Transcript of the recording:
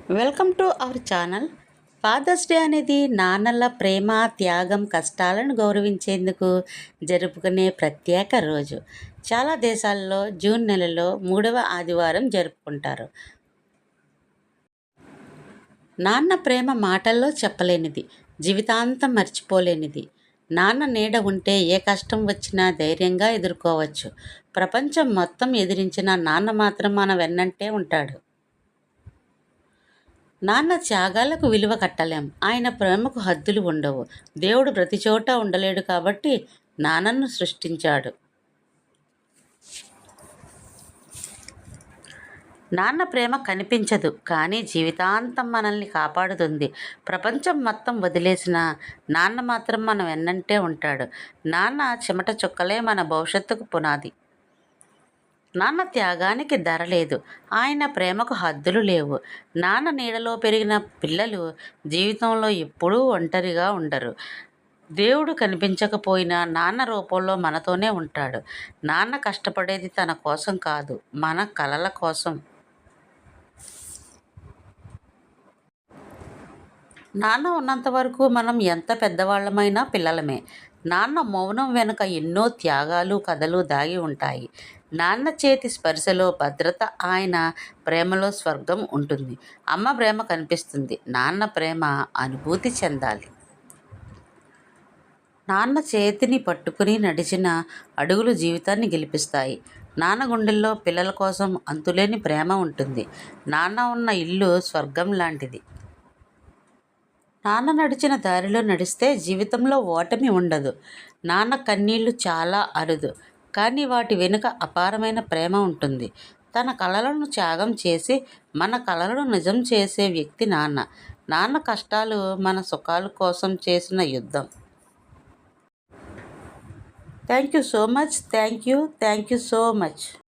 Welcome to our channel. Father's day అనేది నాన్నల ప్రేమ, త్యాగం, కష్టాలను గౌరవించేందుకు జరుపుకునే ప్రత్యేక రోజు. చాలా దేశాల్లో జూన్ నెలలో 3వ ఆదివారం జరుపుకుంటారు. నాన్న ప్రేమ మాటల్లో చెప్పలేనిది, జీవితాంతం మర్చిపోలేనిది. నాన్న నీడ ఉంటే ఏ కష్టం వచ్చినా ధైర్యంగా ఎదుర్కోవచ్చు. ప్రపంచం మొత్తం ఎదిరించిన నాన్న మాత్రం మన వెన్నంటే ఉంటాడు. నాన్న త్యాగాలకు విలువ కట్టలేం. ఆయన ప్రేమకు హద్దులు ఉండవు. దేవుడు ప్రతి చోట ఉండలేడు కాబట్టి నాన్నను సృష్టించాడు. నాన్న ప్రేమ కనిపించదు, కానీ జీవితాంతం మనల్ని కాపాడుతుంది. ప్రపంచం మొత్తం వదిలేసిన నాన్న మాత్రం మన వెన్నంటే ఉంటాడు. నాన్న చెమట చుక్కలే మన భవిష్యత్తుకు పునాది. నాన్న త్యాగానికి ధర లేదు. ఆయన ప్రేమకు హద్దులు లేవు. నాన్న నీడలో పెరిగిన పిల్లలు జీవితంలో ఎప్పుడూ ఒంటరిగా ఉండరు. దేవుడు కనిపించకపోయినా నాన్న రూపంలో మనతోనే ఉంటాడు. నాన్న కష్టపడేది తన కోసం కాదు, మన కలల కోసం. నాన్న ఉన్నంత వరకు మనం ఎంత పెద్దవాళ్ళమైనా పిల్లలమే. నాన్న మౌనం వెనుక ఎన్నో త్యాగాలు, కథలు దాగి ఉంటాయి. నాన్న చేతి స్పర్శలో భద్రత, ఆయన ప్రేమలో స్వర్గం ఉంటుంది. అమ్మ ప్రేమ కనిపిస్తుంది, నాన్న ప్రేమ అనుభూతి చెందాలి. నాన్న చేతిని పట్టుకుని నడిచిన అడుగులు జీవితాన్ని గెలిపిస్తాయి. నాన్న గుండెల్లో పిల్లల కోసం అంతులేని ప్రేమ ఉంటుంది. నాన్న ఉన్న ఇల్లు స్వర్గం లాంటిది. నాన్న నడిచిన దారిలో నడిస్తే జీవితంలో ఓటమి ఉండదు. నాన్న కన్నీళ్లు చాలా అరుదు, కానీ వాటి వెనుక అపారమైన ప్రేమ ఉంటుంది. తన కలలను త్యాగం చేసి మన కలలను నిజం చేసే వ్యక్తి నాన్న. నాన్న కష్టాలు మన సుఖాల కోసం చేసిన యుద్ధం. Thank you so much. Thank you so much.